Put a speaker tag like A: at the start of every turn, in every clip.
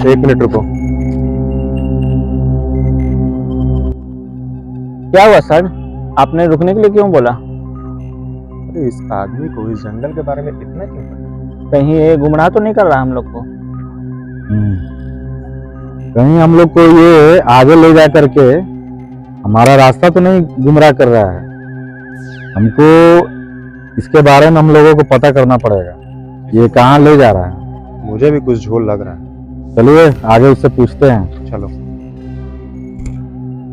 A: एक मिनट रुको।
B: क्या हुआ सर, आपने रुकने के लिए क्यों बोला?
A: अरे इस आदमी को इस जंगल के बारे में इतना क्यों पता?
B: कहीं ये गुमराह तो नहीं कर रहा हम लोग को?
C: कहीं हम लोग को ये आगे ले जा करके हमारा रास्ता तो नहीं गुमराह कर रहा है। हमको इसके बारे में हम लोगों को पता करना पड़ेगा, ये कहाँ ले जा रहा है।
A: मुझे भी कुछ झोल लग रहा है।
C: चलिए आगे उससे पूछते हैं।
A: चलो।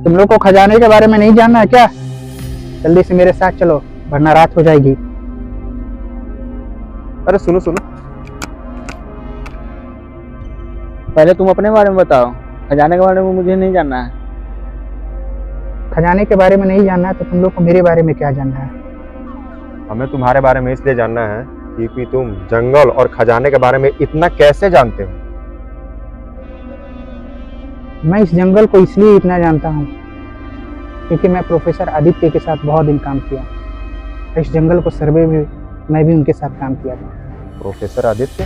D: तुम लोग को खजाने के बारे में नहीं जानना है क्या? जल्दी से मेरे साथ चलो वरना रात हो जाएगी।
A: अरे सुनो सुनो,
B: पहले तुम अपने बारे में बताओ, खजाने के बारे में मुझे नहीं जानना है।
D: खजाने के बारे में नहीं जानना है तो तुम लोग को मेरे बारे में क्या जानना है?
A: हमें तुम्हारे बारे में इसलिए जानना है क्योंकि तुम जंगल और खजाने के बारे में इतना कैसे जानते हो?
D: मैं इस जंगल को इसलिए इतना जानता हूँ क्योंकि मैं प्रोफेसर आदित्य के साथ बहुत दिन काम किया। इस जंगल को सर्वे में मैं भी उनके साथ काम किया था।
A: प्रोफेसर आदित्य?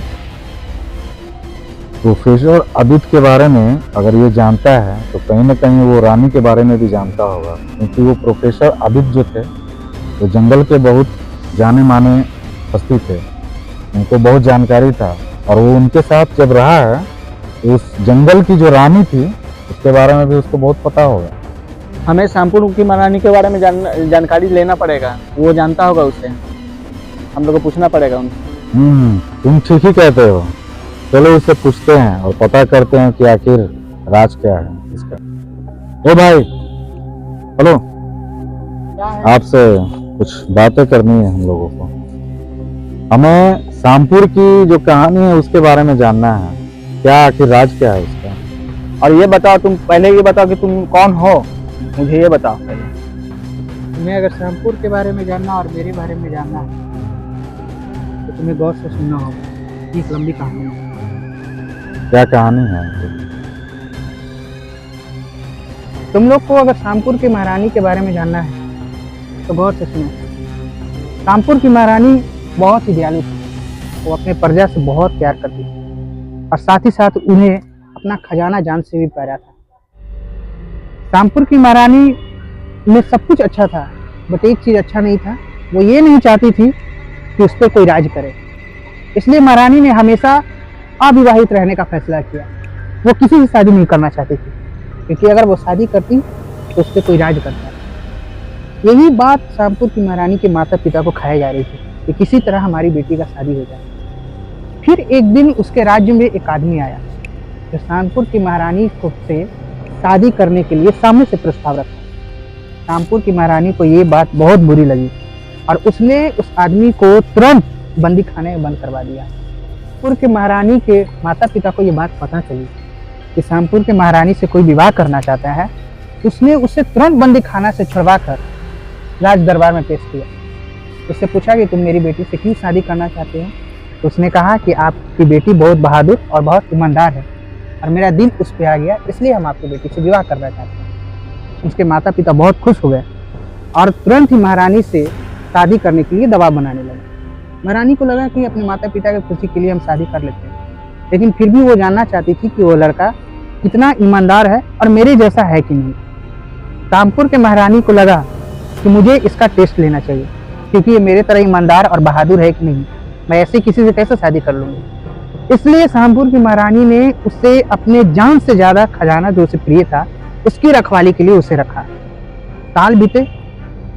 C: प्रोफेसर आदित्य के बारे में अगर ये जानता है तो कहीं ना कहीं वो रानी के बारे में भी जानता होगा, क्योंकि वो प्रोफेसर आदित्य जो थे वो जंगल के बहुत जाने माने हस्ती थे, उनको बहुत जानकारी था। और वो उनके साथ जब रहा है तो उस जंगल की जो रानी थी उसके बारे में भी उसको बहुत पता होगा।
B: हमें शामपुर की महारानी के बारे में जानकारी लेना पड़ेगा, वो जानता होगा उसे, हम लोग को पूछना पड़ेगा उनसे।
C: तुम ठीक ही कहते हो। चलो उससे पूछते हैं और पता करते हैं कि आखिर राज क्या है इसका। ओ भाई, हेलो, आपसे कुछ बातें करनी है हम लोगों को। हमें शामपुर की जो कहानी है उसके बारे में जानना है, क्या आखिर राज क्या है उसका।
B: और ये बताओ, तुम पहले ये बताओ कि तुम कौन हो, मुझे ये बताओ पहले।
D: तुम्हें अगर शामपुर के बारे में जानना और मेरे बारे में जानना है तो तुम्हें गौर से सुनना होगा। एक लंबी कहानी है।
C: क्या कहानी है?
D: तुम लोग को अगर शामपुर की महारानी के बारे में जानना है तो गौर से सुनो। शामपुर की महारानी बहुत ही दयालु थी, वो अपने प्रजा से बहुत प्यार करती थी और साथ ही साथ उन्हें अपना खजाना जान से भी प्यारा था। शामपुर की महारानी में सब कुछ अच्छा था, बट एक चीज अच्छा नहीं था, वो ये नहीं चाहती थी कि उस पर कोई राज करे। इसलिए महारानी ने हमेशा अविवाहित रहने का फैसला किया। वो किसी से शादी नहीं करना चाहती थी, क्योंकि अगर वो शादी करती तो उस पर कोई राज करता। यही बात शामपुर की महारानी के माता पिता को खाई जा रही थी कि किसी तरह हमारी बेटी का शादी हो जाए। फिर एक दिन उसके राज्य में एक आदमी आया जो शामपुर की महारानी को से शादी करने के लिए सामने से प्रस्ताव रखा। शामपुर की महारानी को ये बात बहुत बुरी लगी और उसने उस आदमी को तुरंत बंदी खाने में बंद करवा दिया। शामपुर के महारानी के माता पिता को ये बात पता चली कि शामपुर के महारानी से कोई विवाह करना चाहता है। उसने उसे तुरंत बंदी खाना से छुड़वा कर राज दरबार में पेश किया। उससे पूछा कि तुम मेरी बेटी से क्यों शादी करना चाहते हो? तो उसने कहा कि आपकी बेटी बहुत बहादुर और बहुत ईमानदार है और मेरा दिल उस पर आ गया, इसलिए हम आपकी बेटी से विवाह करना चाहते हैं। उसके माता पिता बहुत खुश हो गए और तुरंत ही महारानी से शादी करने के लिए दबाव बनाने लगे। महारानी को लगा कि अपने माता पिता की खुशी के लिए हम शादी कर लेते हैं, लेकिन फिर भी वो जानना चाहती थी कि वो लड़का कितना ईमानदार है और मेरे जैसा है कि नहीं। शामपुर के महारानी को लगा कि मुझे इसका टेस्ट लेना चाहिए, क्योंकि ये मेरे तरह ईमानदार और बहादुर है कि नहीं, मैं ऐसे किसी से कैसे शादी कर लूँगी। इसलिए शामपुर की महारानी ने उससे अपने जान से ज़्यादा खजाना जो उसे प्रिय था उसकी रखवाली के लिए उसे रखा। साल बीते,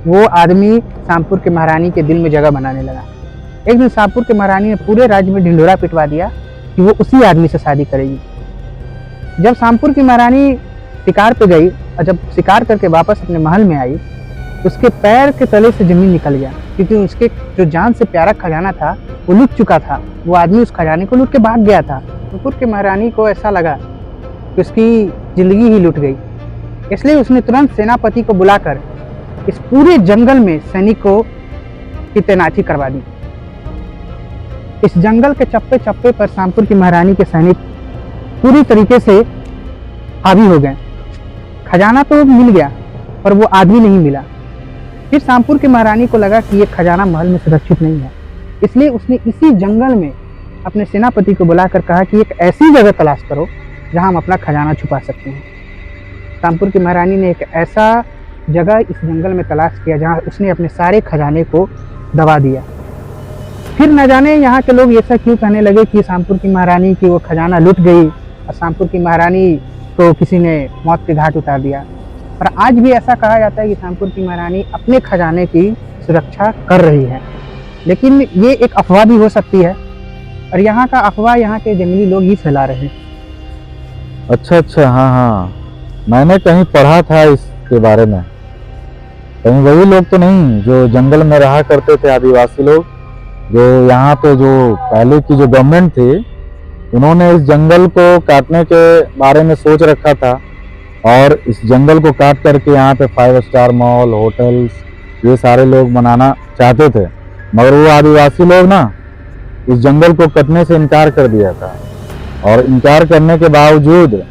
D: वो आदमी शामपुर के महारानी के दिल में जगह बनाने लगा। एक दिन शामपुर के महारानी ने पूरे राज्य में ढिंढोरा पिटवा दिया कि वो उसी आदमी से शादी करेगी। जब शामपुर की महारानी शिकार पे गई और जब शिकार करके वापस अपने महल में आई, उसके पैर के तले से जमीन निकल गया, क्योंकि उसके जो जान से प्यारा खजाना था वो लुट चुका था। वो आदमी उस खजाने को लूट के भाग गया था। शामपुर के महारानी को ऐसा लगा कि उसकी जिंदगी ही लुट गई, इसलिए उसने तुरंत सेनापति को बुलाकर इस पूरे जंगल में सैनिकों की तैनाती करवा दी। इस जंगल के चप्पे चप्पे पर शामपुर की महारानी के सैनिक पूरी तरीके से हावी हो गए। खजाना तो मिल गया पर वो आदमी नहीं मिला। फिर शामपुर की महारानी को लगा कि ये खजाना महल में सुरक्षित नहीं है, इसलिए उसने इसी जंगल में अपने सेनापति को बुलाकर कहा कि एक ऐसी जगह तलाश करो जहाँ हम अपना खजाना छुपा सकते हैं। शामपुर की महारानी ने एक ऐसा जगह इस जंगल में तलाश किया जहाँ उसने अपने सारे खजाने को दबा दिया। फिर न जाने यहाँ के लोग ऐसा क्यों कहने लगे कि शामपुर की महारानी की वो खजाना लुट गई और शामपुर की महारानी को किसी ने मौत के घाट उतार दिया। पर आज भी ऐसा कहा जाता है कि शामपुर की महारानी अपने खजाने की सुरक्षा कर रही है, लेकिन ये एक अफवाह भी हो सकती है और यहाँ का अफवाह यहाँ के जंगली लोग ही फैला रहे हैं।
C: अच्छा अच्छा, हाँ हाँ, मैंने कहीं पढ़ा था इसके बारे में। कहीं वही लोग तो नहीं जो जंगल में रहा करते थे, आदिवासी लोग, जो यहाँ पे जो पहले की जो गवर्नमेंट थी, उन्होंने इस जंगल को काटने के बारे में सोच रखा था और इस जंगल को काट करके यहाँ पे 5 स्टार मॉल, होटल्स, ये सारे लोग बनाना चाहते थे। मगर वो आदिवासी लोग ना इस जंगल को कटने से इनकार कर दिया था, और इनकार करने के बावजूद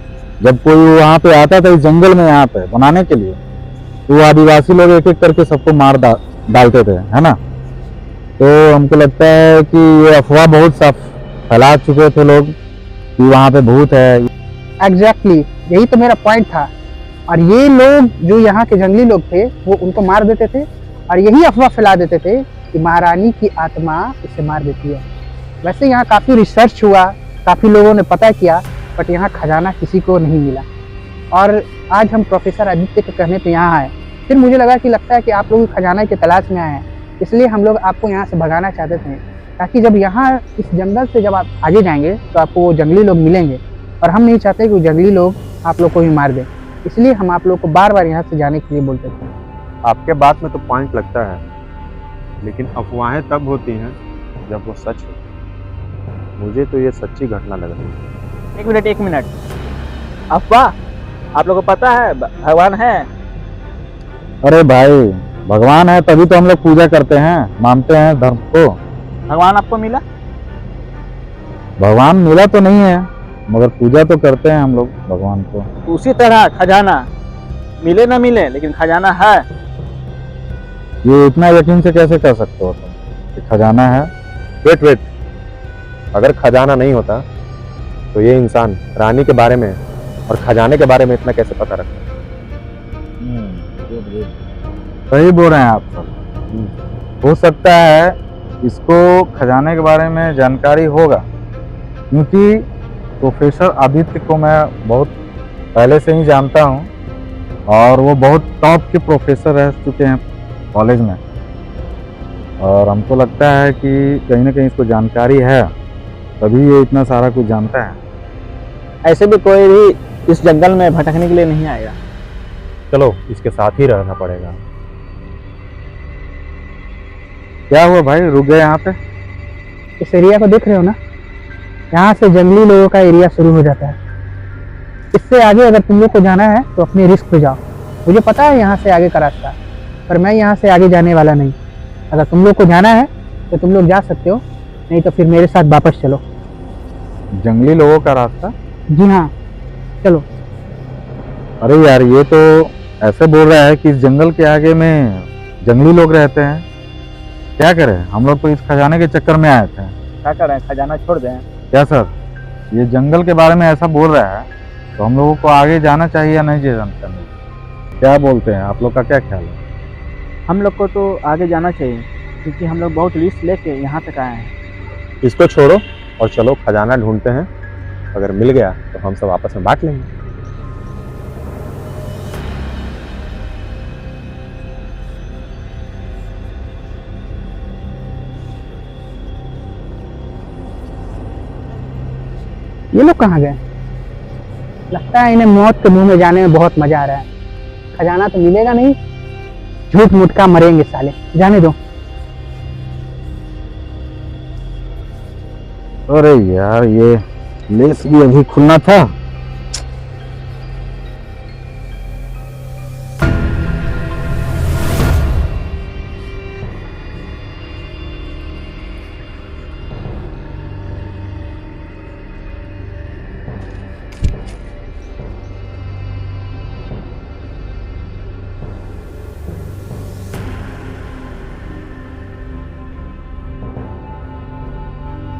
C: जब कोई वहाँ पे आता था इस जंगल में यहाँ पे बनाने के लिए, तो वो आदिवासी लोग एक एक करके सबको मार डालते थे, है ना। तो हमको लगता है कि ये अफवाह बहुत साफ फैला चुके थे लोग कि वहाँ पे भूत है।
D: एग्जैक्टली, यही तो मेरा पॉइंट था। और ये लोग जो यहाँ के जंगली लोग थे वो उनको मार देते थे और यही अफवाह फैला देते थे कि महारानी की आत्मा इसे मार देती है। वैसे यहाँ काफ़ी रिसर्च हुआ, काफ़ी लोगों ने पता किया, बट यहाँ खजाना किसी को नहीं मिला। और आज हम प्रोफेसर आदित्य के कहने पे यहाँ आए। फिर मुझे लगा कि लगता है कि आप लोग खजाना की तलाश में आए हैं, इसलिए हम लोग आपको यहाँ से भगाना चाहते थे, ताकि जब यहाँ इस जंगल से जब आप आगे जाएंगे तो आपको वो जंगली लोग मिलेंगे, और हम नहीं चाहते कि वो जंगली लोग आप लोग को भी मार दें। इसलिए हम आप लोग को बार बार यहाँ से जाने के लिए बोलते थे।
A: आपके बात में तो पॉइंट लगता है, लेकिन अफवाहें तब होती हैं जब वो सच हो। मुझे तो ये सच्ची घटना लग रही है।
B: एक मिनट, अफवाह? आप लोगों को पता है भगवान है?
C: अरे भाई, भगवान है तभी तो हम लोग पूजा करते हैं, मानते हैं धर्म को।
B: भगवान आपको मिला?
C: भगवान मिला तो नहीं है, मगर पूजा तो करते हैं हम लोग भगवान को।
B: उसी तरह खजाना मिले ना मिले, लेकिन खजाना है।
C: ये इतना यकीन से कैसे कर सकते हो तुम कि खजाना है?
A: वेट, अगर खजाना नहीं होता तो ये इंसान रानी के बारे में और खजाने के बारे में इतना कैसे पता रखता?
C: सही बोल रहे हैं आप सब। हो सकता है इसको खजाने के बारे में जानकारी होगा, क्योंकि प्रोफेसर आदित्य को मैं बहुत पहले से ही जानता हूँ और वो बहुत टॉप के प्रोफेसर रह चुके हैं कॉलेज में, और हमको लगता है कि कहीं ना कहीं इसको जानकारी है, तभी ये इतना सारा कुछ जानता है।
B: ऐसे भी कोई भी इस जंगल में भटकने के लिए नहीं आएगा।
A: चलो इसके साथ ही रहना पड़ेगा।
C: क्या हुआ भाई, रुक गए यहाँ पे?
D: इस एरिया को देख रहे हो ना, यहाँ से जंगली लोगों का एरिया शुरू हो जाता है। इससे आगे अगर तुम लोग को जाना है तो अपने रिस्क पे जाओ। मुझे पता है यहाँ से आगे का रास्ता, पर मैं यहाँ से आगे जाने वाला नहीं। अगर तुम लोग को जाना है तो तुम लोग जा सकते हो, नहीं तो फिर मेरे साथ वापस चलो।
C: जंगली लोगों का रास्ता?
D: जी हाँ, चलो।
C: अरे यार, ये तो ऐसे बोल रहा है कि इस जंगल के आगे में जंगली लोग रहते हैं। क्या करें, हम लोग तो इस खजाने के चक्कर में आए थे।
B: क्या करें, खजाना छोड़ दें?
C: क्या सर, ये जंगल के बारे में ऐसा बोल रहा है तो हम लोगों को आगे जाना चाहिए या नहीं जाना चाहिए? क्या बोलते हैं, आप लोग का क्या ख्याल है?
B: हम लोग को तो आगे जाना चाहिए, क्योंकि हम लोग बहुत रिस्क लेके यहाँ तक आए हैं।
A: इसको छोड़ो और चलो खजाना ढूंढते हैं। अगर मिल गया तो हम सब आपस में बांट लेंगे।
D: ये लोग कहाँ गए? लगता है इन्हें मौत के मुंह में जाने में बहुत मजा आ रहा है। खजाना तो मिलेगा नहीं, झूठ मूठ का मरेंगे साले। जाने दो।
C: अरे यार, ये लेस भी अभी खुलना था।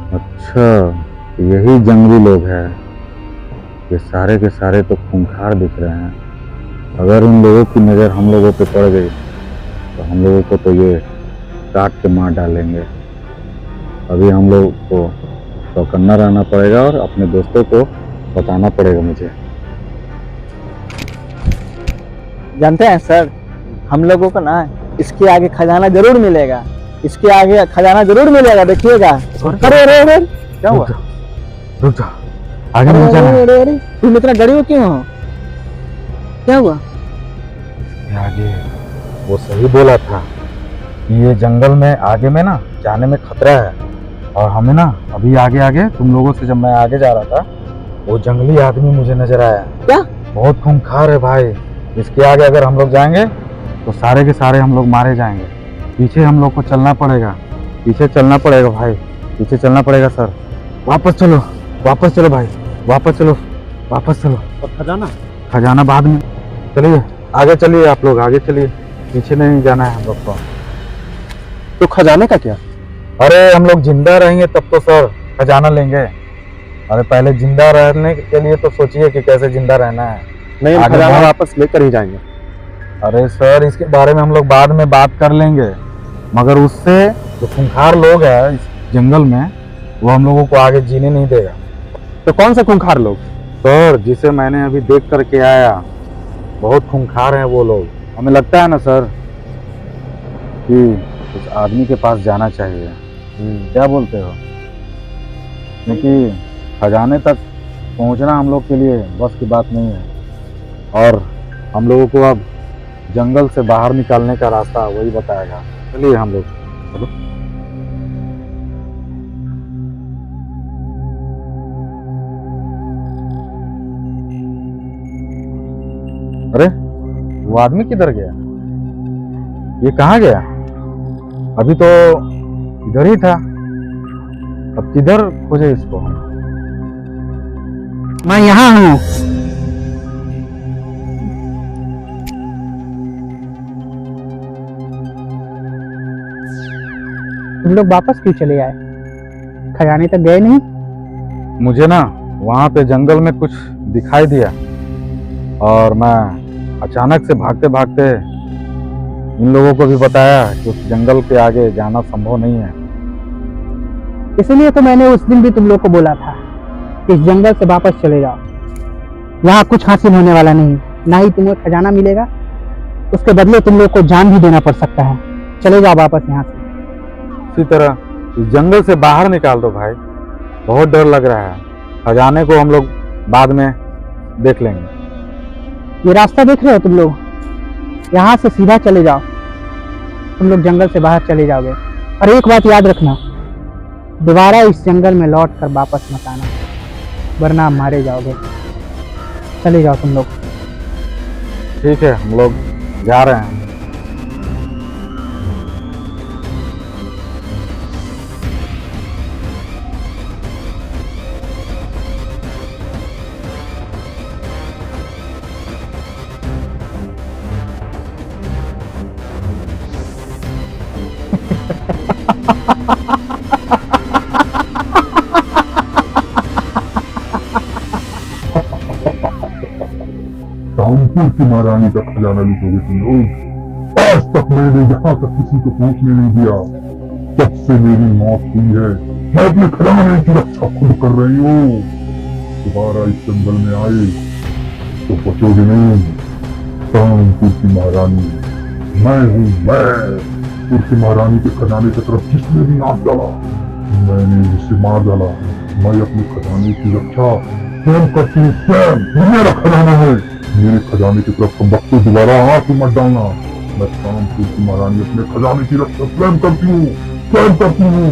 C: अच्छा, यही जंगली लोग हैं। ये सारे के सारे तो खूंखार दिख रहे हैं। अगर इन लोगों की नज़र हम लोगों पे पड़ गई तो हम लोगों को तो ये काट के मार डालेंगे। अभी हम लोग को चौकन्ना रहना पड़ेगा और अपने दोस्तों को बताना पड़ेगा मुझे।
B: जानते हैं सर, हम लोगों को ना इसके आगे खजाना जरूर मिलेगा, इसके आगे खजाना जरूर मिलेगा, देखिएगा। अरे अरे अरे क्या हुआ?
C: रुक जा, आगे नहीं जाना।
B: अरे अरे तुम इतना डरे हो क्यों हो? क्या हुआ?
C: आगे वो सही बोला था कि ये जंगल में आगे में ना जाने में खतरा है, और हमें ना अभी आगे आगे तुम लोगों से जब मैं आगे जा रहा था वो जंगली आदमी मुझे नजर आया।
B: क्या?
C: बहुत खूंखार है भाई। इसके आगे अगर हम लोग जाएंगे तो सारे के सारे हम लोग मारे जाएंगे। पीछे हम लोग को चलना पड़ेगा, पीछे चलना पड़ेगा भाई, पीछे चलना पड़ेगा सर। वापस चलो, वापस चलो भाई, वापस चलो, वापस चलो।
A: और खजाना?
C: खजाना बाद में। चलिए आगे चलिए, आप लोग आगे चलिए, पीछे नहीं जाना है हम लोग को।
A: तो खजाने का क्या?
C: अरे हम लोग जिंदा रहेंगे तब तो सर खजाना लेंगे। अरे पहले जिंदा रहने के लिए तो सोचिए कि कैसे जिंदा रहना है।
A: नहीं, हम
C: आगे
A: खजाना
C: बढ़।
A: वापस लेकर ही जाएंगे।
C: अरे सर इसके बारे में हम लोग बाद में बात कर लेंगे, मगर उससे जो खूंखार लोग हैं इस जंगल में वो हम लोगों को आगे जीने नहीं देगा।
A: तो कौन से खूंखार लोग?
C: सर जिसे मैंने अभी देख करके आया, बहुत खूंखार हैं वो लोग। हमें लगता है ना सर कि उस आदमी के पास जाना चाहिए। क्या बोलते हो? क्योंकि खजाने तक पहुंचना हम लोग के लिए बस की बात नहीं है, और हम लोगों को अब जंगल से बाहर निकालने का रास्ता वही बताएगा। चलिए हम लोग, चलो। अरे वो आदमी किधर गया? ये कहाँ गया? अभी तो इधर ही था, अब किधर खोजे इसको?
D: मैं यहाँ हूँ। तुम लोग वापस क्यों चले आए? खजाने तक गए नहीं?
C: मुझे ना वहाँ पे जंगल में कुछ दिखाई दिया और मैं अचानक से भागते भागते इन लोगों को भी बताया कि उस जंगल के आगे जाना संभव नहीं है।
D: इसलिए तो मैंने उस दिन भी तुम लोग को बोला था कि इस जंगल से वापस चले जाओ। यहाँ कुछ हासिल होने वाला नहीं, ना ही तुम्हें खजाना मिलेगा, उसके बदले तुम लोग को जान भी देना पड़ सकता है। चले जाओ वापस यहाँ से।
C: इसी तरह इस जंगल से बाहर निकाल दो भाई, बहुत डर लग रहा है। खजाने को हम लोग बाद में देख लेंगे।
D: ये रास्ता देख रहे हो तुम लोग? यहाँ से सीधा चले जाओ, तुम लोग जंगल से बाहर चले जाओगे। और एक बात याद रखना, दोबारा इस जंगल में लौट कर वापस मत आना, वरना मारे जाओगे। चले जाओ तुम लोग।
C: ठीक है, हम लोग जा रहे हैं।
E: रामपुर की महारानी का खजाना लूटोगे तुम लोग? आज तक मैंने यहाँ तक किसी को पहुंचने नहीं दिया। जब से मेरी मौत हुई है मैं अपने खजाने की रक्षा खुद कर रही हूँ। दोबारा इस जंगल में आए तो बचोगे नहीं। रामपुर की महारानी मैं हूँ, मैं। पुर की महारानी के खजाने की तरफ जिसने भी हाथ डाला मैंने उसे मार डाला। मैं अपने खजाने की रक्षा स्वयं करती हूँ, स्वयं। मेरा खजाना है, मेरे खजाने की तरफ तुम वक्त दोबारा हाथ मत डालना। मैं रामपुर की महारानी अपने खजाने की रक्षा स्वयं करती हूँ, स्वयं करती हूँ।